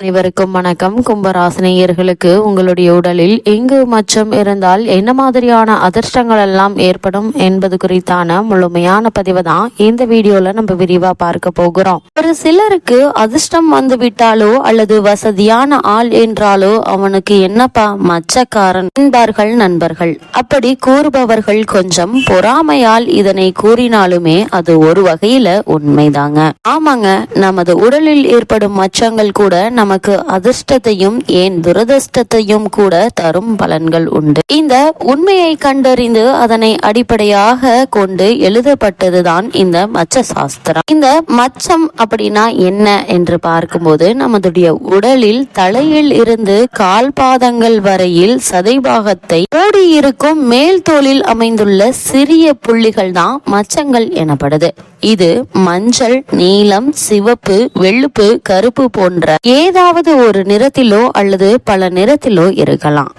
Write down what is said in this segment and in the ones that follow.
அனைவருக்கும் வணக்கம். கும்பராசினியர்களுக்கு உங்களுடைய உடலில் எங்கு மச்சம் இருந்தால் என்ன மாதிரியான அதிர்ஷ்டங்கள் எல்லாம் ஏற்படும் என்பது குறித்தான முழுமையான பதிவு தான் இந்த வீடியோல நம்ம விரிவா பார்க்க போகிறோம். ஒரு சிலருக்கு அதிர்ஷ்டம் வந்து விட்டாலோ அல்லது வசதியான ஆள் என்றாலோ அவனுக்கு என்னப்பா மச்சக்காரன் என்பார்கள் நண்பர்கள். அப்படி கூறுபவர்கள் கொஞ்சம் பொறாமையால் இதனை கூறினாலுமே அது ஒரு வகையில உண்மைதாங்க. ஆமாங்க, நமது உடலில் ஏற்படும் மச்சங்கள் கூட நமக்கு அதிர்ஷ்டத்தையும் ஏன் துரதிர்ஷ்டத்தையும் கூட தரும் பலன்கள் உண்டு. இந்த உண்மையை கண்டறிந்து அதனை அடிப்படையாக கொண்டு எழுதப்பட்டதுதான் இந்த மச்ச சாஸ்திரம். இந்த மச்சம் அப்படின்னா என்ன என்று பார்க்கும்போது நமதுடைய உடலில் தலையில் இருந்து கால் பாதங்கள் வரையில் சதைபாகத்தை மூடியிருக்கும் மேல் தோலில் அமைந்துள்ள சிறிய புள்ளிகள் தான் மச்சங்கள் எனப்படுது. இது மஞ்சள், நீலம், சிவப்பு, வெள்ளுப்பு, கருப்பு போன்ற ஏதாவது ஒரு நிறத்திலோ அல்லது பல நிறத்திலோ இருக்கலாம்.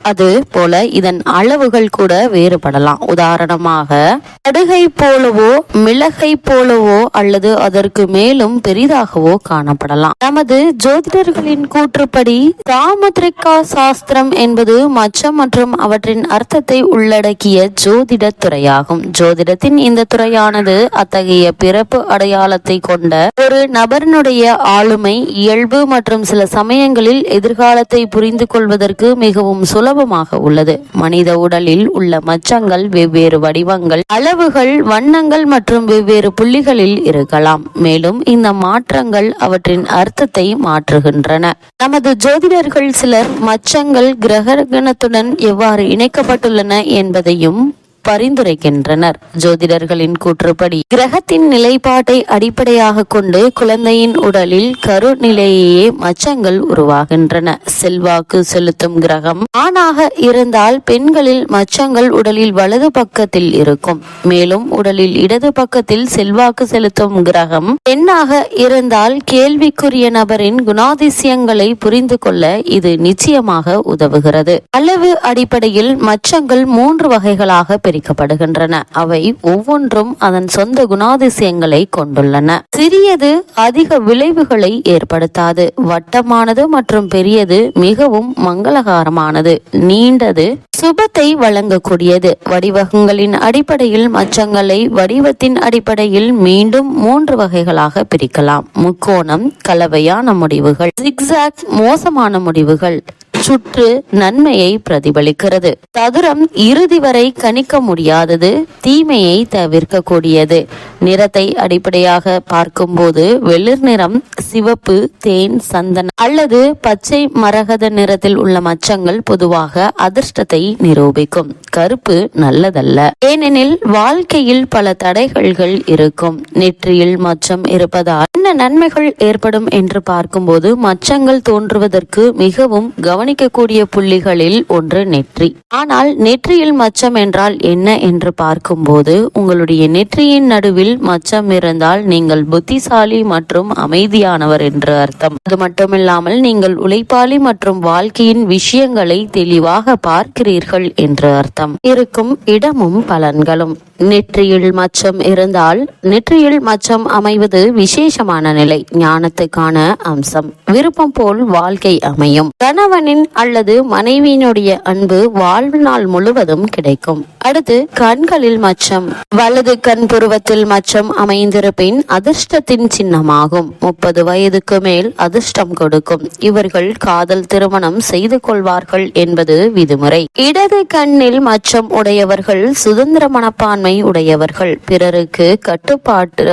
அது போல இதன் அளவுகள் கூட வேறுபடலாம். உதாரணமாக கடுகை போலவோ மிளகை போலவோ அல்லது அதற்கு மேலும் பெரிதாகவோ காணப்படலாம். நமது ஜோதிடர்களின் கூற்றுப்படி சாமுத்ரிகா சாஸ்திரம் என்பது மச்சம் மற்றும் அவற்றின் அர்த்தத்தை உள்ளடக்கிய ஜோதிட துறையாகும். ஜோதிடத்தின் இந்த துறையானது அத்தகைய பிறப்பு அடையாளத்தை கொண்ட ஒரு நபரினுடைய ஆளுமை, இயல்பு மற்றும் சில சமயங்களில் எதிர்காலத்தை புரிந்து கொள்வதற்கு மிகவும் சுலபமாக உள்ளது. மனித உடலில் உள்ள மச்சங்கள் வெவ்வேறு வடிவங்கள், அளவுகள், வண்ணங்கள் மற்றும் வெவ்வேறு புள்ளிகளில் இருக்கலாம். மேலும் இந்த மாற்றங்கள் அவற்றின் அர்த்தத்தை மாற்றுகின்றன. நமது ஜோதிடர்கள் சிலர் மச்சங்கள் கிரகணத்துடன் எவ்வாறு இணைக்கப்பட்டுள்ளன என்பதையும் பரிந்துரைக்கின்றனர். ஜோதிடர்களின் கூற்றுப்படி கிரகத்தின் நிலைப்பாட்டை அடிப்படையாக கொண்டு குழந்தையின் உடலில் கருநிலையே மச்சங்கள் உருவாகின்றன. செல்வாக்கு செலுத்தும் கிரகம் ஆணாக இருந்தால் பெண்களில் மச்சங்கள் உடலில் வலது பக்கத்தில் இருக்கும். மேலும் உடலில் இடது பக்கத்தில் செல்வாக்கு செலுத்தும் கிரகம் பெண்ணாக இருந்தால் கேள்விக்குரிய நபரின் குணாதிசயங்களை புரிந்து கொள்ள இது நிச்சயமாக உதவுகிறது. அளவு அடிப்படையில் மச்சங்கள் 3 வகைகளாக பிரிக்கப்படுகின்றன. அவை ஒவ்வொன்றும் அதன் சொந்த குணாதிசயங்களை கொண்டுள்ளன. சிறியது அதிக விளைவுகளை ஏற்படுத்தாது. வட்டமானது மற்றும் பெரியது மிகவும் மங்களகரமானது. நீண்டது சுபத்தை வழங்கக்கூடியது. வடிவகங்களின் அடிப்படையில் மச்சங்களை வடிவத்தின் அடிப்படையில் மீண்டும் 3 வகைகளாக பிரிக்கலாம். முக்கோணம் கலவையான முடிவுகள், ஜிக்ஸாக் மோசமான முடிவுகள், சுற்று நன்மையை பிரதிபலிக்கிறது. சதுரம் இறுதி வரை கணிக்க முடியாதது, தீமையை தவிர்க்கக்கூடியது. நிறத்தை அடிப்படையாக பார்க்கும்போது வெளிர் நிறம், சிவப்பு, தேன், சந்தனம் அல்லது பச்சை மரகத நிறத்தில் உள்ள மச்சங்கள் பொதுவாக அதிர்ஷ்டத்தை நிரூபிக்கும். கருப்பு நல்லதல்ல, ஏனெனில் வாழ்க்கையில் பல தடைகள் இருக்கும். நெற்றியில் மச்சம் இருப்பதால் என்ன நன்மைகள் ஏற்படும் என்று பார்க்கும்போது மச்சங்கள் தோன்றுவதற்கு மிகவும் கவனிக்கக்கூடிய புள்ளிகளில் ஒன்று நெற்றி. ஆனால் நெற்றியில் மச்சம் என்றால் என்ன என்று பார்க்கும்போது உங்களுடைய நெற்றியின் நடுவில் மச்சம் இருந்தால் நீங்கள் புத்திசாலி மற்றும் அமைதியானவர் என்று அர்த்தம். அது மட்டுமில்லாமல் நீங்கள் உழைப்பாளி மற்றும் வாழ்க்கையின் விஷயங்களை தெளிவாக பார்க்கிறீர்கள் என்று அர்த்தம். இருக்கும் இடமும் பலன்களும். நெற்றியில் மச்சம் இருந்தால் நெற்றியில் மச்சம் அமைவது விசேஷமான நிலை, ஞானத்துக்கான அம்சம், விருப்பம் போல் வாழ்க்கை அமையும். கணவனின் அல்லது மனைவியினுடைய அன்பு வாழ்நாள் முழுவதும் கிடைக்கும். அடுத்து கண்களில் மச்சம். வலது கண் புருவத்தில் மச்சம் அமைந்திருப்பின் அதிர்ஷ்டத்தின் சின்னமாகும். 30 வயதுக்கு மேல் அதிர்ஷ்டம் கொடுக்கும். இவர்கள் காதல் திருமணம் செய்து கொள்வார்கள் என்பது விதிமுறை. இடது கண்ணில் மச்சம் உடையவர்கள் சுதந்திர மனப்பான்மை உடையவர்கள், பிறருக்கு கட்டுப்பாட்டு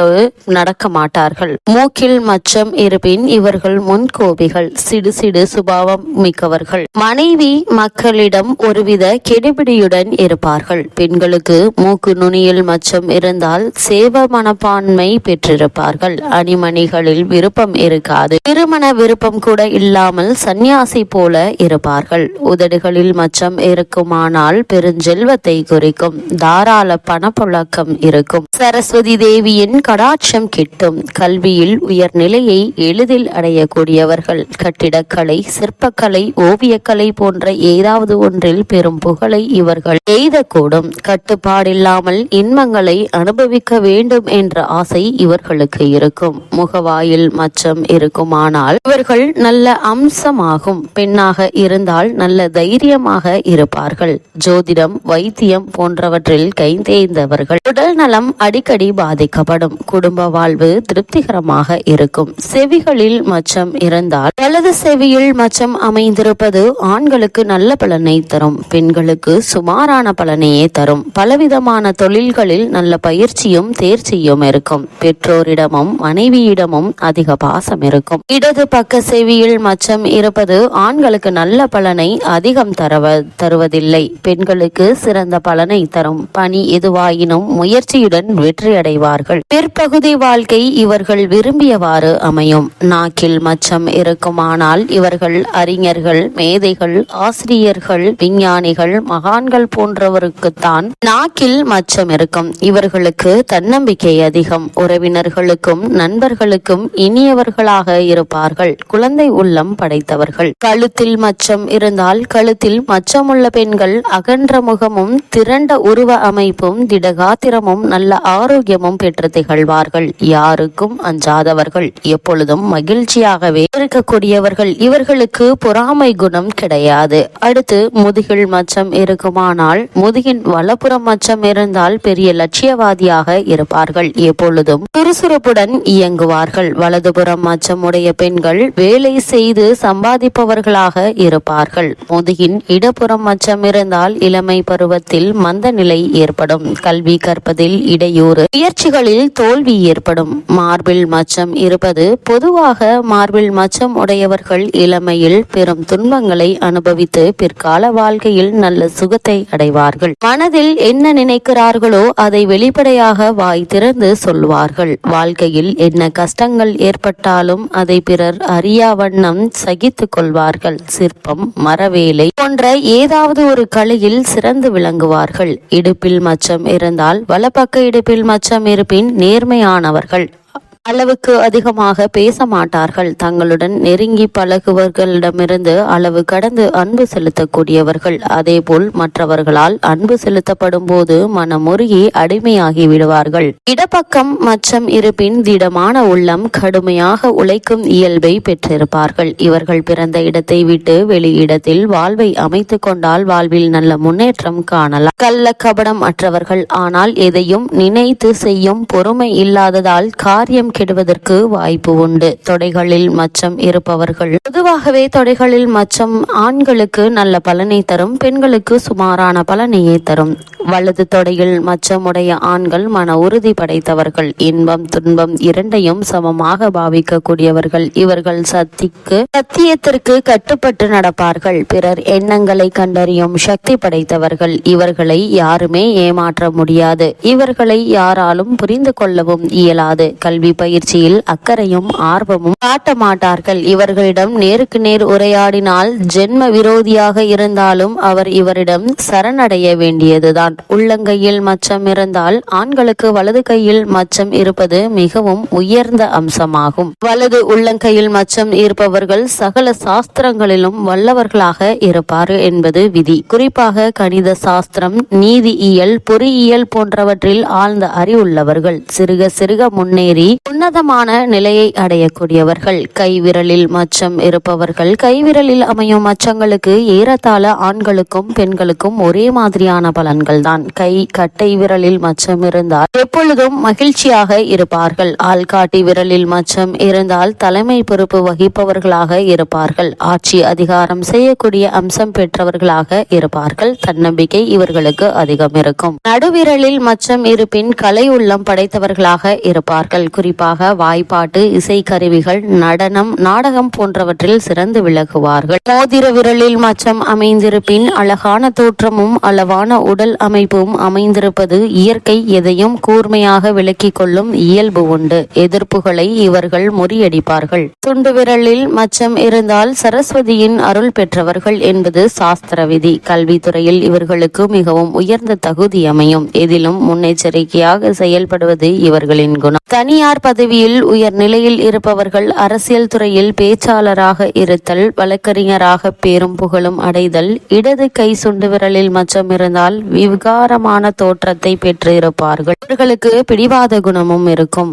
நடக்க மாட்டார்கள். மூக்கில் மச்சம் இருப்பின் இவர்கள் முன்கோபிகள், சிடு சுபாவம் மிக்கவர்கள். மனைவி மக்களிடம் ஒருவித கெடுபிடியுடன் இருப்பார்கள். பெண்களுக்கு மூக்கு நுனியில் மச்சம் இருந்தால் சேவ மனப்பான்மை பெற்றிருப்பார்கள். அணிமணிகளில் விருப்பம் இருக்காது. திருமண விருப்பம் கூட இல்லாமல் சந்நியாசி போல இருப்பார்கள். உதடுகளில் மச்சம் இருக்குமானால் பெருஞ்செல்வத்தை குறிக்கும். தாராள பணப்புழக்கம் இருக்கும். சரஸ்வதி தேவியின் கடாட்சம் கிட்டும். கல்வியில் உயர்நிலையை எளிதில் அடையக்கூடியவர்கள். கட்டிடக்கலை, சிற்பக்கலை, ஓவியக்கலை போன்ற ஏதாவது ஒன்றில் பெரும் புகழை இவர்கள் எய்தக்கூடும். கட்டுப்பாடில்லாமல் இன்பங்களை அனுபவிக்க வேண்டும் என்ற ஆசை இவர்களுக்கு இருக்கும். முகவாயில் மச்சம் இருக்குமானால் இவர்கள் நல்ல அம்சமாகும். பெண்ணாக இருந்தால் நல்ல தைரியமாக இருப்பார்கள். ஜோதிடம், வைத்தியம் போன்றவற்றில் கைதேர்ந்தவர்கள். உடல் நலம் அடிக்கடி பாதிக்கப்படும். குடும்ப வாழ்வு திருப்திகரமாக இருக்கும். செவிகளில் மச்சம் இருந்தால் வலது செவியில் மச்சம் அமைந்திருப்பது ஆண்களுக்கு நல்ல பலனை தரும். பெண்களுக்கு சுமாரான பலனையே தரும். பலவிதமான தொழில்களில் நல்ல பயிற்சியும் தேர்ச்சியும் இருக்கும். பெற்றோரிடமும் மனைவியிடமும் அதிக பாசம் இருக்கும். இடது பக்க செவியில் மச்சம் இருப்பது ஆண்களுக்கு நல்ல பலனை அதிகம் தருவதில்லை. பெண்களுக்கு சிறந்த பலனை தரும். பணி எதுவாயினும் முயற்சியுடன் வெற்றி அடைவார்கள். பிற்பகுதி வாழ்க்கை இவர்கள் விரும்பியவாறு அமையும். நாக்கில் மச்சம் இருக்குமானால் இவர்கள் அறிஞர்கள், மேதைகள், ஆசிரியர்கள், விஞ்ஞானிகள், மகான்கள் போன்றவருக்குத்தான் நாக்கில் மச்சம் இருக்கும். இவர்களுக்கு தன்னம்பிக்கை அதிகம். உறவினர்களுக்கும் நண்பர்களுக்கும் இனியவர்களாக இருப்பார்கள். குழந்தை உள்ளம் படைத்தவர்கள். கழுத்தில் மச்சம் இருந்தால் கழுத்தில் மச்சமுள்ள பெண்கள் அகன்ற முகமும் திரண்ட உருவ அமைப்பும் திடகாத்திரமும் நல்ல ஆரோக்கியமும் பெற்று திகழ்வார்கள். யாருக்கும் அஞ்சாதவர்கள். எப்பொழுதும் மகிழ்ச்சியாகவே இருக்கக்கூடியவர்கள். இவர்களுக்கு பொறாமை குணம் கிடையாது. அடுத்து முதுகில் மச்சம் இருக்குமானால் முதுகின் வலப்புறம் மச்சம் இருந்தால் பெரிய லட்சியவாதியாக இருப்பார்கள். எப்பொழுதும் சுறுசுறுப்புடன் இயங்குவார்கள். வலதுபுறம் மச்சம் உடைய பெண்கள் வேலை செய்து சம்பாதிப்பவர்களாக இருப்பார்கள். முதுகின் இடப்புறம் மச்சம் இருந்தால் இளமை பருவத்தில் மந்த நிலை ஏற்படும். கல்வி கற்பதில் இடையூறு, முயற்சிகளில் தோல்வி ஏற்படும். மார்பில் மச்சம் இருப்பது பொதுவாக மார்பில் மச்சம் உடையவர்கள் இளமையில் பெரும் துன்பங்களை அனுபவித்து பிற்கால வாழ்க்கையில் நல்ல சுகத்தை அடைவார்கள். மனதில் என்ன நினைக்கிறார்களோ அதை வெளிப்படையாக வாய் திறந்து சொல்வார்கள். வாழ்க்கையில் என்ன கஷ்டங்கள் ஏற்பட்டாலும் அதை பிறர் அறியா வண்ணம் சகித்துக் கொள்வார்கள். சிற்பம், மரவேலை போன்ற ஏதாவது ஒரு கலையில் சிறந்து விளங்குவார்கள். இடுப்பில் மச்சம் இருந்தால் வலப்பக்க இடுப்பில் மச்சம் இருப்பின் நேர்மையானவர்கள். அளவுக்கு அதிகமாக பேச மாட்டார்கள். தங்களுடன் நெருங்கி பழகுவர்களிடமிருந்து அளவு கடந்து அன்பு செலுத்தக்கூடியவர்கள். அதேபோல் மற்றவர்களால் அன்பு செலுத்தப்படும் போது மனமுருகி அடிமையாகி விடுவார்கள். இடப்பக்கம் மச்சம் இருப்பின் திடமான உள்ளம், கடுமையாக உழைக்கும் இயல்பை பெற்றிருப்பார்கள். இவர்கள் பிறந்த இடத்தை விட்டு வெளி இடத்தில் வாழ்வை அமைத்துக் கொண்டால் வாழ்வில் நல்ல முன்னேற்றம் காணலாம். கள்ள கபடம் அற்றவர்கள். ஆனால் எதையும் நினைத்து செய்யும் பொறுமை இல்லாததால் காரியம் கெடுவதற்கு வாய்ப்பு உண்டு. தொடைகளில் மச்சம் இருப்பவர்கள். பொதுவாகவே தொடைகளில் மச்சம் ஆண்களுக்கு நல்ல பலனை தரும். பெண்களுக்கு சுமாரான பலனையே தரும். வலது தொடையில் மச்சமுடைய ஆண்கள் மன உறுதி படைத்தவர்கள். இன்பம் துன்பம் இரண்டையும் சமமாக பாவிக்கக்கூடியவர்கள். இவர்கள் சத்தியத்திற்கு கட்டுப்பட்டு நடப்பார்கள். பிறர் எண்ணங்களை கண்டறியும் சக்தி படைத்தவர்கள். இவர்களை யாருமே ஏமாற்ற முடியாது. இவர்களை யாராலும் புரிந்து கொள்ளவும் இயலாது. கல்வி பயிற்சியில் அக்கறையும் ஆர்வமும் காட்ட மாட்டார்கள். இவர்களிடம் நேருக்கு நேர் உரையாடினால் ஜென்ம விரோதியாக இருந்தாலும் அவர் இவரிடம் சரணடைய வேண்டியதுதான். உள்ளங்கையில் மச்சம் இருந்தால் ஆண்களுக்கு வலது கையில் மச்சம் இருப்பது மிகவும் உயர்ந்த அம்சமாகும். வலது உள்ளங்கையில் மச்சம் இருப்பவர்கள் சகல சாஸ்திரங்களிலும் வல்லவர்களாக இருப்பார் என்பது விதி. குறிப்பாக கணித சாஸ்திரம், நீதியியல், பொறியியல் போன்றவற்றில் ஆழ்ந்த அறிவுள்ளவர்கள். சிறுக சிறுக முன்னேறி உன்னதமான நிலையை அடையக்கூடியவர்கள். கைவிரலில் மச்சம் இருப்பவர்கள். கைவிரலில் அமையும் மச்சங்களுக்கு ஏறத்தாழ ஆண்களுக்கும் பெண்களுக்கும் ஒரே மாதிரியான பலன்கள் தான். கை கட்டை விரலில் மச்சம் இருந்தால் எப்பொழுதும் மகிழ்ச்சியாக இருப்பார்கள். ஆள்காட்டி விரலில் மச்சம் இருந்தால் தலைமை பொறுப்பு வகிப்பவர்களாக இருப்பார்கள். ஆட்சி அதிகாரம் செய்யக்கூடிய அம்சம் பெற்றவர்களாக இருப்பார்கள். தன்னம்பிக்கை இவர்களுக்கு அதிகம் இருக்கும். நடுவிரலில் மச்சம் இருப்பின் கலை உள்ளம் படைத்தவர்களாக இருப்பார்கள். குறிப்பாக வாய்ப்பாட்டு, இசைக்கருவிகள், நடனம், நாடகம் போன்றவற்றில் சிறந்து விளங்குவார்கள். மோதிர விரலில் மச்சம் அமைந்திருப்பின் அழகான தோற்றமும் அளவான உடல் அமைப்பும் அமைந்திருப்பது இயற்கை எதையும் கூர்மையாக விலக்கிக் கொள்ளும் இயல்பு உண்டு. எதிர்ப்புகளை இவர்கள் முறியடிப்பார்கள். துண்டு விரலில் மச்சம் இருந்தால் சரஸ்வதியின் அருள் பெற்றவர்கள் என்பது சாஸ்திர விதி. கல்வித்துறையில் இவர்களுக்கு மிகவும் உயர்ந்த தகுதி அமையும். எதிலும் முன்னெச்சரிக்கையாக செயல்படுவது இவர்களின் குணம். தனியார் பதவியில் உயர் நிலையில் இருப்பவர்கள் அரசியல் துறையில் பேச்சாளராக இருத்தல், வழக்கறிஞராக பேரும் புகழும் அடைதல், இடது கை சுண்டு விரலில் மச்சம் இருந்தால் விகாரமான தோற்றத்தை பெற்று இருப்பார்கள். இவர்களுக்கு பிடிவாத குணமும் இருக்கும்.